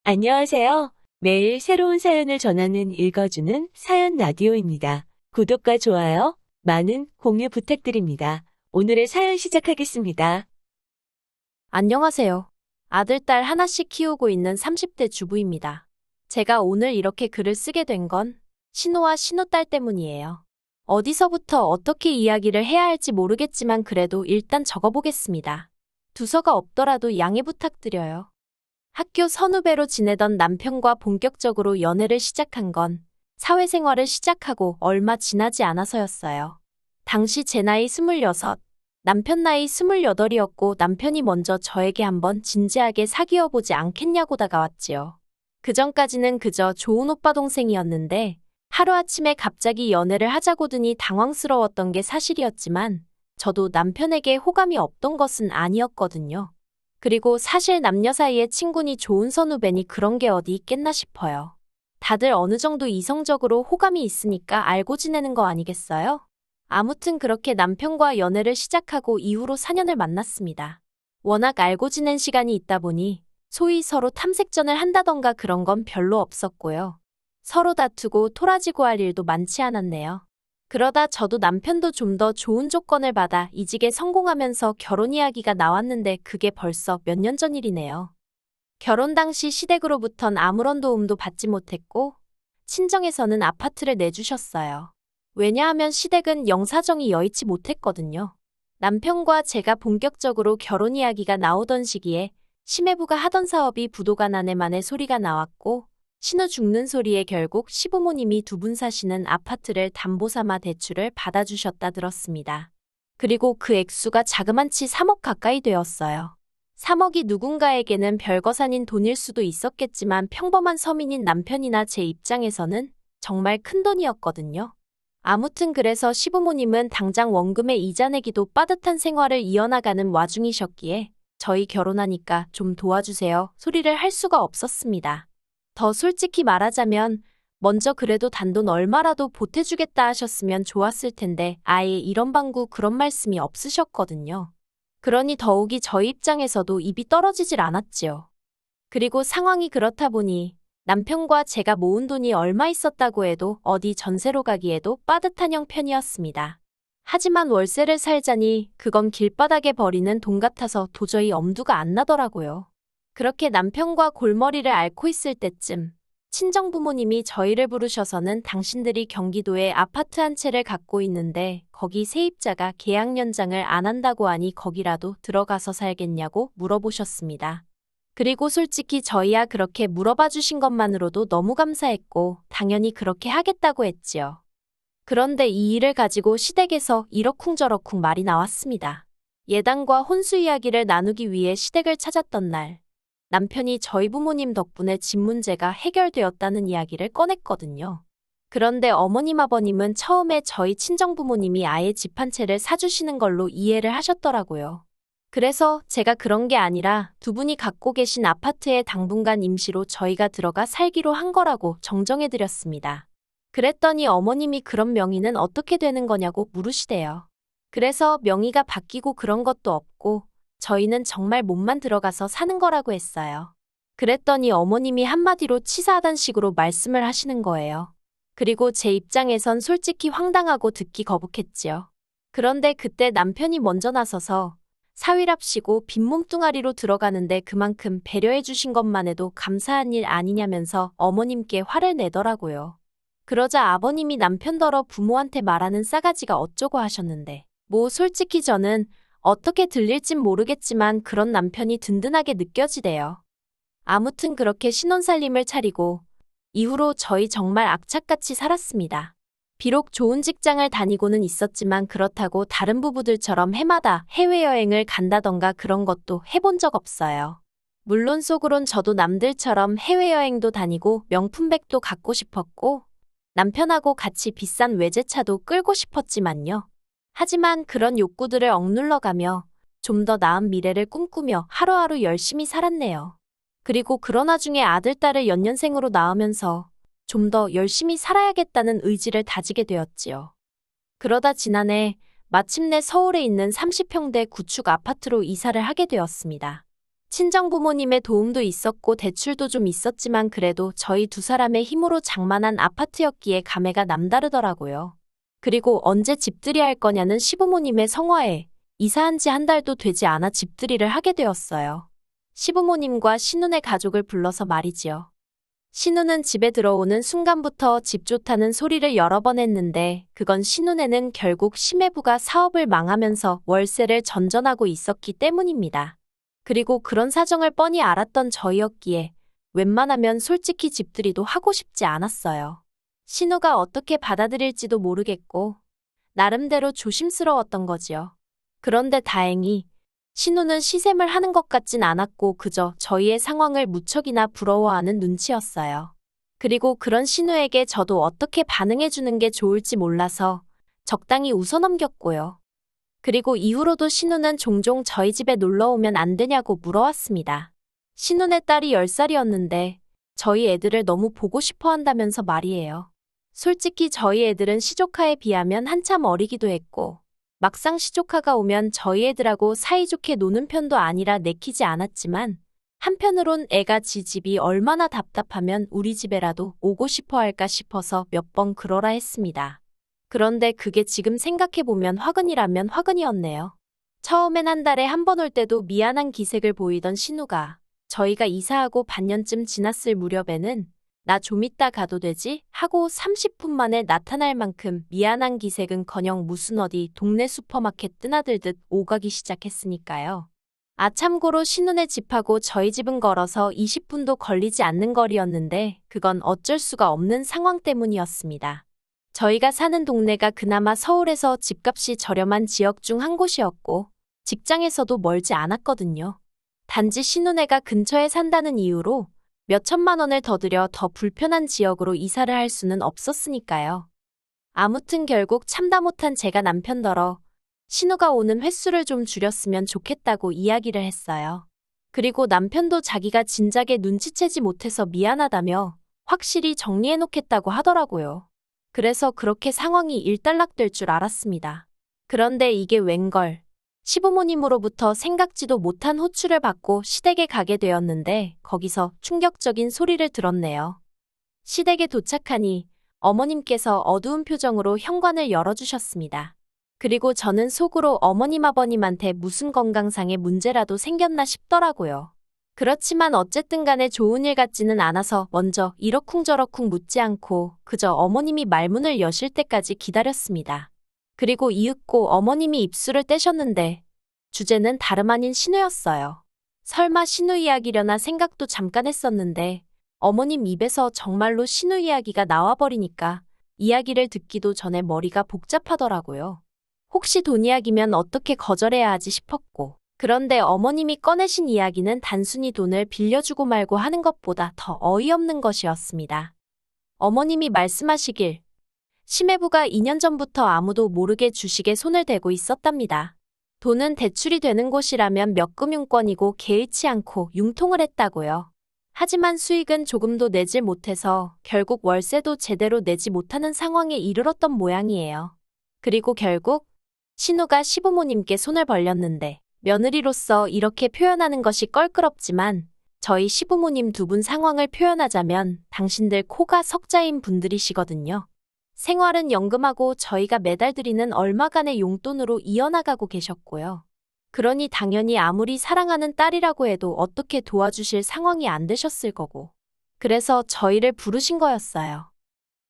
안녕하세요. 매일 새로운 사연을 전하는 읽어주는 사연 라디오입니다. 구독과 좋아요, 많은 공유 부탁드립니다. 오늘의 사연 시작하겠습니다. 안녕하세요. 아들, 딸 하나씩 키우고 있는 30대 주부입니다. 제가 오늘 이렇게 글을 쓰게 된 건 신우와 신우딸 때문이에요. 어디서부터 어떻게 이야기를 해야 할지 모르겠지만 그래도 일단 적어보겠습니다. 두서가 없더라도 양해 부탁드려요. 학교 선후배로 지내던 남편과 본격적으로 연애를 시작한 건 사회생활을 시작하고 얼마 지나지 않아서였어요. 당시 제 나이 26, 남편 나이 28이었고 남편이 먼저 저에게 한번 진지하게 사귀어보지 않겠냐고 다가왔지요. 그전까지는 그저 좋은 오빠 동생이었는데 하루아침에 갑자기 연애를 하자고 드니 당황스러웠던 게 사실이었지만 저도 남편에게 호감이 없던 것은 아니었거든요. 그리고 사실 남녀 사이에 친구니 좋은 선후배니 그런 게 어디 있겠나 싶어요. 다들 어느 정도 이성적으로 호감이 있으니까 알고 지내는 거 아니겠어요? 아무튼 그렇게 남편과 연애를 시작하고 이후로 4년을 만났습니다. 워낙 알고 지낸 시간이 있다 보니 소위 서로 탐색전을 한다던가 그런 건 별로 없었고요. 서로 다투고 토라지고 할 일도 많지 않았네요. 그러다 저도 남편도 좀 더 좋은 조건을 받아 이직에 성공하면서 결혼 이야기가 나왔는데 그게 벌써 몇 년 전 일이네요. 결혼 당시 시댁으로부턴 아무런 도움도 받지 못했고 친정에서는 아파트를 내주셨어요. 왜냐하면 시댁은 영사정이 여의치 못했거든요. 남편과 제가 본격적으로 결혼 이야기가 나오던 시기에 시매부가 하던 사업이 부도가 나네 만에 소리가 나왔고 신우 죽는 소리에 결국 시부모님이 두 분 사시는 아파트를 담보 삼아 대출을 받아주셨다 들었습니다. 그리고 그 액수가 자그만치 3억 가까이 되었어요. 3억이 누군가에게는 별것 아닌 돈일 수도 있었겠지만 평범한 서민인 남편이나 제 입장에서는 정말 큰 돈이었거든요. 아무튼 그래서 시부모님은 당장 원금의 이자 내기도 빠듯한 생활을 이어나가는 와중이셨기에 저희 결혼하니까 좀 도와주세요 소리를 할 수가 없었습니다. 더 솔직히 말하자면 먼저 그래도 단돈 얼마라도 보태주겠다 하셨으면 좋았을 텐데 아예 이런 방구 그런 말씀이 없으셨거든요. 그러니 더욱이 저희 입장에서도 입이 떨어지질 않았지요. 그리고 상황이 그렇다 보니 남편과 제가 모은 돈이 얼마 있었다고 해도 어디 전세로 가기에도 빠듯한 형편이었습니다. 하지만 월세를 살자니 그건 길바닥에 버리는 돈 같아서 도저히 엄두가 안 나더라고요. 그렇게 남편과 골머리를 앓고 있을 때쯤 친정부모님이 저희를 부르셔서는 당신들이 경기도에 아파트 한 채를 갖고 있는데 거기 세입자가 계약 연장을 안 한다고 하니 거기라도 들어가서 살겠냐고 물어보셨습니다. 그리고 솔직히 저희야 그렇게 물어봐 주신 것만으로도 너무 감사했고 당연히 그렇게 하겠다고 했지요. 그런데 이 일을 가지고 시댁에서 이러쿵저러쿵 말이 나왔습니다. 예단과 혼수 이야기를 나누기 위해 시댁을 찾았던 날 남편이 저희 부모님 덕분에 집 문제가 해결되었다는 이야기를 꺼냈거든요. 그런데 어머님 아버님은 처음에 저희 친정부모님이 아예 집 한 채를 사주시는 걸로 이해를 하셨더라고요. 그래서 제가 그런 게 아니라 두 분이 갖고 계신 아파트에 당분간 임시로 저희가 들어가 살기로 한 거라고 정정해드렸습니다. 그랬더니 어머님이 그런 명의는 어떻게 되는 거냐고 물으시대요. 그래서 명의가 바뀌고 그런 것도 없고 저희는 정말 몸만 들어가서 사는 거라고 했어요. 그랬더니 어머님이 한마디로 치사하단 식으로 말씀을 하시는 거예요. 그리고 제 입장에선 솔직히 황당하고 듣기 거북했지요. 그런데 그때 남편이 먼저 나서서 사위랍시고 빈 몸뚱아리로 들어가는데 그만큼 배려해 주신 것만 해도 감사한 일 아니냐면서 어머님께 화를 내더라고요. 그러자 아버님이 남편더러 부모한테 말하는 싸가지가 어쩌고 하셨는데 뭐 솔직히 저는 어떻게 들릴진 모르겠지만 그런 남편이 든든하게 느껴지대요. 아무튼 그렇게 신혼살림을 차리고 이후로 저희 정말 악착같이 살았습니다. 비록 좋은 직장을 다니고는 있었지만 그렇다고 다른 부부들처럼 해마다 해외여행을 간다던가 그런 것도 해본 적 없어요. 물론 속으론 저도 남들처럼 해외여행도 다니고 명품백도 갖고 싶었고 남편하고 같이 비싼 외제차도 끌고 싶었지만요. 하지만 그런 욕구들을 억눌러가며 좀 더 나은 미래를 꿈꾸며 하루하루 열심히 살았네요. 그리고 그런 와중에 아들, 딸을 연년생으로 낳으면서 좀 더 열심히 살아야겠다는 의지를 다지게 되었지요. 그러다 지난해 마침내 서울에 있는 30평대 구축 아파트로 이사를 하게 되었습니다. 친정 부모님의 도움도 있었고 대출도 좀 있었지만 그래도 저희 두 사람의 힘으로 장만한 아파트였기에 감회가 남다르더라고요. 그리고 언제 집들이 할 거냐는 시부모님의 성화에 이사한 지 한 달도 되지 않아 집들이를 하게 되었어요. 시부모님과 신우네 가족을 불러서 말이지요. 신우는 집에 들어오는 순간부터 집 좋다는 소리를 여러 번 했는데 그건 신우네는 결국 심해부가 사업을 망하면서 월세를 전전하고 있었기 때문입니다. 그리고 그런 사정을 뻔히 알았던 저희였기에 웬만하면 솔직히 집들이도 하고 싶지 않았어요. 신우가 어떻게 받아들일지도 모르겠고 나름대로 조심스러웠던 거지요. 그런데 다행히 신우는 시샘을 하는 것 같진 않았고 그저 저희의 상황을 무척이나 부러워하는 눈치였어요. 그리고 그런 신우에게 저도 어떻게 반응해주는 게 좋을지 몰라서 적당히 웃어넘겼고요. 그리고 이후로도 신우는 종종 저희 집에 놀러 오면 안 되냐고 물어왔습니다. 신우네 딸이 10살이었는데 저희 애들을 너무 보고 싶어 한다면서 말이에요. 솔직히 저희 애들은 시조카에 비하면 한참 어리기도 했고 막상 시조카가 오면 저희 애들하고 사이좋게 노는 편도 아니라 내키지 않았지만 한편으론 애가 지 집이 얼마나 답답하면 우리 집에라도 오고 싶어 할까 싶어서 몇 번 그러라 했습니다. 그런데 그게 지금 생각해보면 화근이라면 화근이었네요. 처음엔 한 달에 한 번 올 때도 미안한 기색을 보이던 신우가 저희가 이사하고 반년쯤 지났을 무렵에는 나 좀 이따 가도 되지? 하고 30분 만에 나타날 만큼 미안한 기색은커녕 무슨 어디 동네 슈퍼마켓 뜨나들듯 오가기 시작했으니까요. 참고로 신우네 집하고 저희 집은 걸어서 20분도 걸리지 않는 거리였는데 그건 어쩔 수가 없는 상황 때문이었습니다. 저희가 사는 동네가 그나마 서울에서 집값이 저렴한 지역 중 한 곳이었고 직장에서도 멀지 않았거든요. 단지 신우네가 근처에 산다는 이유로 몇 천만 원을 더 들여 더 불편한 지역으로 이사를 할 수는 없었으니까요. 아무튼 결국 참다 못한 제가 남편더러 신우가 오는 횟수를 좀 줄였으면 좋겠다고 이야기를 했어요. 그리고 남편도 자기가 진작에 눈치채지 못해서 미안하다며 확실히 정리해놓겠다고 하더라고요. 그래서 그렇게 상황이 일단락될 줄 알았습니다. 그런데 이게 웬걸. 시부모님으로부터 생각지도 못한 호출을 받고 시댁에 가게 되었는데 거기서 충격적인 소리를 들었네요. 시댁에 도착하니 어머님께서 어두운 표정으로 현관을 열어주셨습니다. 그리고 저는 속으로 어머님 아버님한테 무슨 건강상의 문제라도 생겼나 싶더라고요. 그렇지만 어쨌든 간에 좋은 일 같지는 않아서 먼저 이러쿵저러쿵 묻지 않고 그저 어머님이 말문을 여실 때까지 기다렸습니다. 그리고 이윽고 어머님이 입술을 떼셨는데 주제는 다름 아닌 신우였어요. 설마 신우 이야기려나 생각도 잠깐 했었는데 어머님 입에서 정말로 신우 이야기가 나와버리니까 이야기를 듣기도 전에 머리가 복잡하더라고요. 혹시 돈 이야기면 어떻게 거절해야 하지 싶었고 그런데 어머님이 꺼내신 이야기는 단순히 돈을 빌려주고 말고 하는 것보다 더 어이없는 것이었습니다. 어머님이 말씀하시길 심해부가 2년 전부터 아무도 모르게 주식에 손을 대고 있었답니다. 돈은 대출이 되는 곳이라면 몇 금융권이고 개의치 않고 융통을 했다고요. 하지만 수익은 조금도 내질 못해서 결국 월세도 제대로 내지 못하는 상황에 이르렀던 모양이에요. 그리고 결국 신우가 시부모님께 손을 벌렸는데 며느리로서 이렇게 표현하는 것이 껄끄럽지만 저희 시부모님 두 분 상황을 표현하자면 당신들 코가 석자인 분들이시거든요. 생활은 연금하고 저희가 매달 드리는 얼마간의 용돈으로 이어나가고 계셨고요. 그러니 당연히 아무리 사랑하는 딸이라고 해도 어떻게 도와주실 상황이 안 되셨을 거고. 그래서 저희를 부르신 거였어요.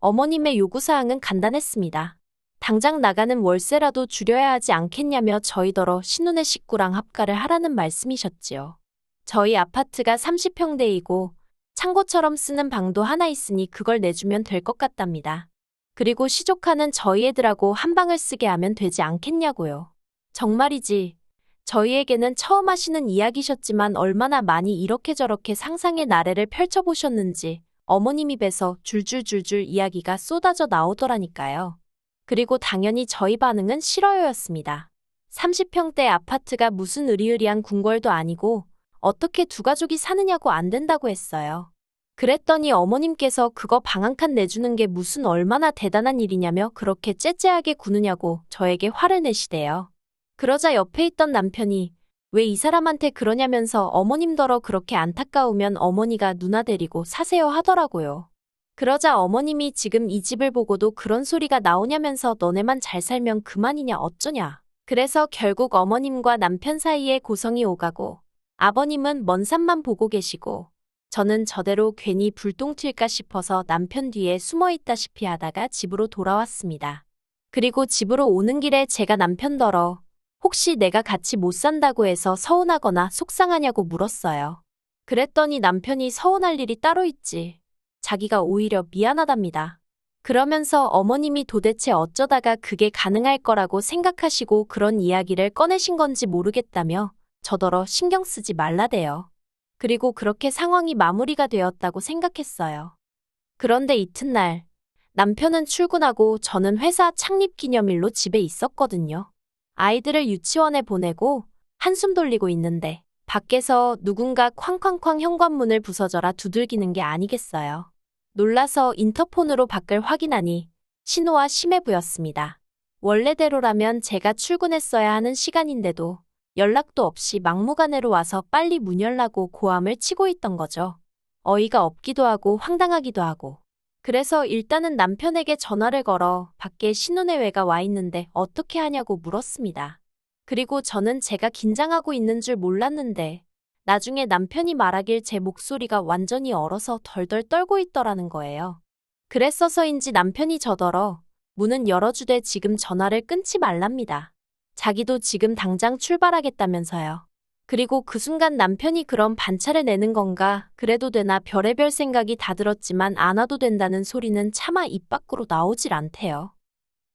어머님의 요구사항은 간단했습니다. 당장 나가는 월세라도 줄여야 하지 않겠냐며 저희더러 신우네 식구랑 합가를 하라는 말씀이셨지요. 저희 아파트가 30평대이고 창고처럼 쓰는 방도 하나 있으니 그걸 내주면 될 것 같답니다. 그리고 시조카는 저희 애들하고 한 방을 쓰게 하면 되지 않겠냐고요. 정말이지. 저희에게는 처음 하시는 이야기셨지만 얼마나 많이 이렇게 저렇게 상상의 나래를 펼쳐보셨는지 어머님 입에서 줄줄줄줄 이야기가 쏟아져 나오더라니까요. 그리고 당연히 저희 반응은 싫어요였습니다. 30평대 아파트가 무슨 으리으리한 궁궐도 아니고 어떻게 두 가족이 사느냐고 안 된다고 했어요. 그랬더니 어머님께서 그거 방 한 칸 내주는 게 무슨 얼마나 대단한 일이냐며 그렇게 째째하게 구느냐고 저에게 화를 내시대요. 그러자 옆에 있던 남편이 왜 이 사람한테 그러냐면서 어머님더러 그렇게 안타까우면 어머니가 누나 데리고 사세요 하더라고요. 그러자 어머님이 지금 이 집을 보고도 그런 소리가 나오냐면서 너네만 잘 살면 그만이냐 어쩌냐. 그래서 결국 어머님과 남편 사이에 고성이 오가고 아버님은 먼 산만 보고 계시고 저는 저대로 괜히 불똥 튈까 싶어서 남편 뒤에 숨어 있다시피 하다가 집으로 돌아왔습니다. 그리고 집으로 오는 길에 제가 남편더러 혹시 내가 같이 못 산다고 해서 서운하거나 속상하냐고 물었어요. 그랬더니 남편이 서운할 일이 따로 있지. 자기가 오히려 미안하답니다. 그러면서 어머님이 도대체 어쩌다가 그게 가능할 거라고 생각하시고 그런 이야기를 꺼내신 건지 모르겠다며 저더러 신경 쓰지 말라대요. 그리고 그렇게 상황이 마무리가 되었다고 생각했어요. 그런데 이튿날 남편은 출근하고 저는 회사 창립 기념일로 집에 있었거든요. 아이들을 유치원에 보내고 한숨 돌리고 있는데 밖에서 누군가 쾅쾅쾅 현관문을 부서져라 두들기는 게 아니겠어요. 놀라서 인터폰으로 밖을 확인하니 신호와 심해부였습니다. 원래대로라면 제가 출근했어야 하는 시간인데도 연락도 없이 막무가내로 와서 빨리 문 열라고 고함을 치고 있던 거죠. 어이가 없기도 하고 황당하기도 하고. 그래서 일단은 남편에게 전화를 걸어 밖에 신혼여행가 와 있는데 어떻게 하냐고 물었습니다. 그리고 저는 제가 긴장하고 있는 줄 몰랐는데 나중에 남편이 말하길 제 목소리가 완전히 얼어서 덜덜 떨고 있더라는 거예요. 그랬어서인지 남편이 저더러 문은 열어주되 지금 전화를 끊지 말랍니다. 자기도 지금 당장 출발하겠다면서요. 그리고 그 순간 남편이 그런 반차를 내는 건가 그래도 되나 별의별 생각이 다 들었지만 안 와도 된다는 소리는 차마 입 밖으로 나오질 않대요.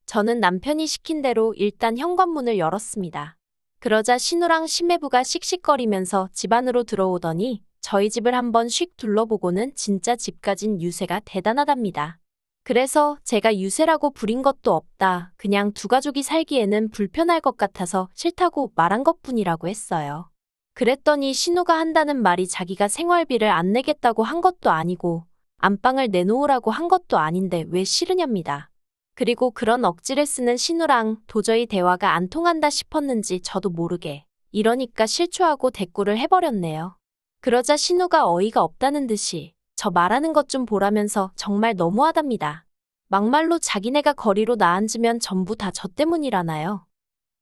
저는 남편이 시킨 대로 일단 현관문을 열었습니다. 그러자 신우랑 신매부가 씩씩거리면서 집 안으로 들어오더니 저희 집을 한번 휙 둘러보고는 진짜 집 가진 유세가 대단하답니다. 그래서 제가 유세라고 부린 것도 없다. 그냥 두 가족이 살기에는 불편할 것 같아서 싫다고 말한 것뿐이라고 했어요. 그랬더니 신우가 한다는 말이 자기가 생활비를 안 내겠다고 한 것도 아니고 안방을 내놓으라고 한 것도 아닌데 왜 싫으냐입니다. 그리고 그런 억지를 쓰는 신우랑 도저히 대화가 안 통한다 싶었는지 저도 모르게 이러니까 실추하고 대꾸를 해버렸네요. 그러자 신우가 어이가 없다는 듯이 저 말하는 것 좀 보라면서 정말 너무하답니다. 막말로 자기네가 거리로 나앉으면 전부 다 저 때문이라나요.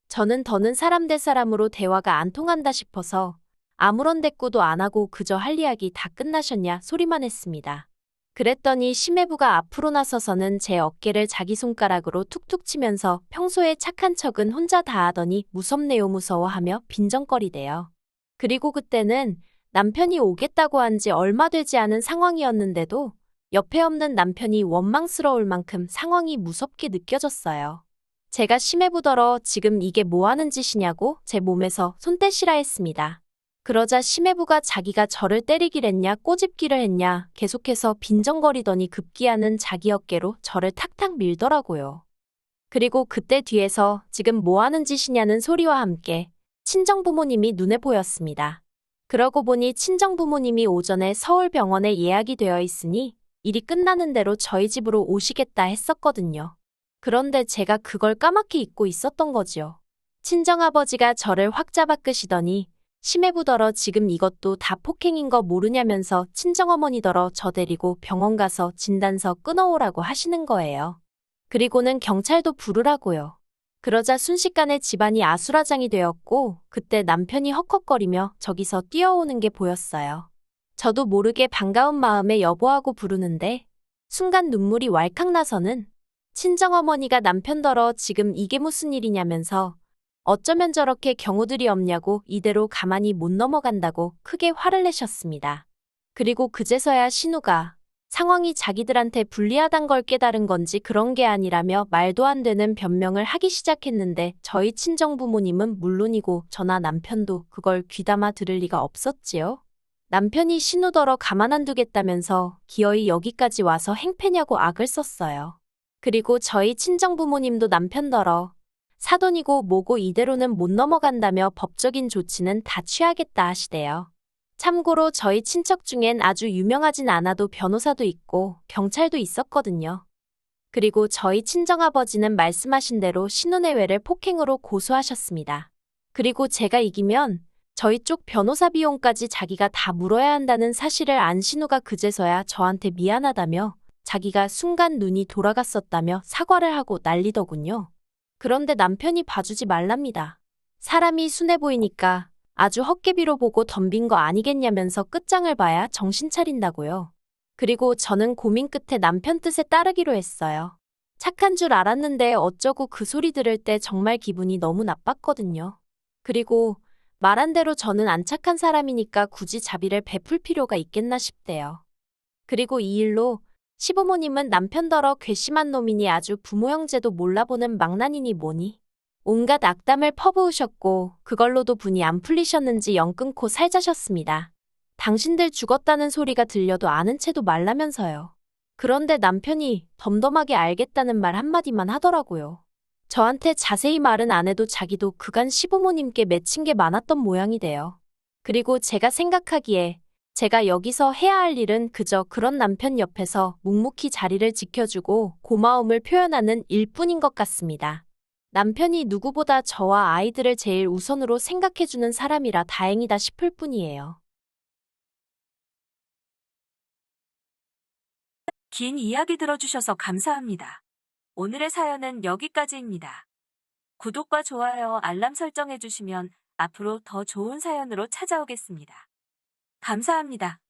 저는 더는 사람 대 사람으로 대화가 안 통한다 싶어서 아무런 대꾸도 안 하고 그저 할 이야기 다 끝나셨냐 소리만 했습니다. 그랬더니 심해부가 앞으로 나서서는 제 어깨를 자기 손가락으로 툭툭 치면서 평소에 착한 척은 혼자 다 하더니 무섭네요 무서워하며 빈정거리대요. 그리고 그때는 남편이 오겠다고 한 지 얼마 되지 않은 상황이었는데도 옆에 없는 남편이 원망스러울 만큼 상황이 무섭게 느껴졌어요. 제가 심해부더러 지금 이게 뭐 하는 짓이냐고 제 몸에서 손 떼시라 했습니다. 그러자 심해부가 자기가 저를 때리기랬냐 꼬집기를 했냐 계속해서 빈정거리더니 급기야는 자기 어깨로 저를 탁탁 밀더라고요. 그리고 그때 뒤에서 지금 뭐 하는 짓이냐는 소리와 함께 친정부모님이 눈에 보였습니다. 그러고 보니 친정부모님이 오전에 서울병원에 예약이 되어 있으니 일이 끝나는 대로 저희 집으로 오시겠다 했었거든요. 그런데 제가 그걸 까맣게 잊고 있었던 거지요. 친정아버지가 저를 확 잡아 끄시더니 심해부더러 지금 이것도 다 폭행인 거 모르냐면서 친정어머니더러 저 데리고 병원 가서 진단서 끊어오라고 하시는 거예요. 그리고는 경찰도 부르라고요. 그러자 순식간에 집안이 아수라장이 되었고 그때 남편이 헉헉거리며 저기서 뛰어오는 게 보였어요. 저도 모르게 반가운 마음에 여보하고 부르는데 순간 눈물이 왈칵 나서는 친정어머니가 남편더러 지금 이게 무슨 일이냐면서 어쩌면 저렇게 경우들이 없냐고 이대로 가만히 못 넘어간다고 크게 화를 내셨습니다. 그리고 그제서야 신우가 상황이 자기들한테 불리하단 걸 깨달은 건지 그런 게 아니라며 말도 안 되는 변명을 하기 시작했는데 저희 친정부모님은 물론이고 저나 남편도 그걸 귀담아 들을 리가 없었지요. 남편이 신우더러 가만 안 두겠다면서 기어이 여기까지 와서 행패냐고 악을 썼어요. 그리고 저희 친정부모님도 남편더러 사돈이고 뭐고 이대로는 못 넘어간다며 법적인 조치는 다 취하겠다 하시대요. 참고로 저희 친척 중엔 아주 유명하진 않아도 변호사도 있고 경찰도 있었거든요. 그리고 저희 친정아버지는 말씀하신 대로 신혼예외를 폭행으로 고소하셨습니다. 그리고 제가 이기면 저희 쪽 변호사 비용까지 자기가 다 물어야 한다는 사실을 안 신우가 그제서야 저한테 미안하다며 자기가 순간 눈이 돌아갔었다며 사과를 하고 난리더군요. 그런데 남편이 봐주지 말랍니다. 사람이 순해 보이니까 아주 헛개비로 보고 덤빈 거 아니겠냐면서 끝장을 봐야 정신 차린다고요. 그리고 저는 고민 끝에 남편 뜻에 따르기로 했어요. 착한 줄 알았는데 어쩌고 그 소리 들을 때 정말 기분이 너무 나빴거든요. 그리고 말한 대로 저는 안 착한 사람이니까 굳이 자비를 베풀 필요가 있겠나 싶대요. 그리고 이 일로 시부모님은 남편더러 괘씸한 놈이니 아주 부모 형제도 몰라보는 망나니니 뭐니 온갖 악담을 퍼부으셨고 그걸로도 분이 안 풀리셨는지 영 끊고 살자셨습니다. 당신들 죽었다는 소리가 들려도 아는 채도 말라면서요. 그런데 남편이 덤덤하게 알겠다는 말 한마디만 하더라고요. 저한테 자세히 말은 안 해도 자기도 그간 시부모님께 맺힌 게 많았던 모양이 돼요. 그리고 제가 생각하기에 제가 여기서 해야 할 일은 그저 그런 남편 옆에서 묵묵히 자리를 지켜주고 고마움을 표현하는 일뿐인 것 같습니다. 남편이 누구보다 저와 아이들을 제일 우선으로 생각해주는 사람이라 다행이다 싶을 뿐이에요. 긴 이야기 들어주셔서 감사합니다. 오늘의 사연은 여기까지입니다. 구독과 좋아요, 알람 설정해주시면 앞으로 더 좋은 사연으로 찾아오겠습니다. 감사합니다.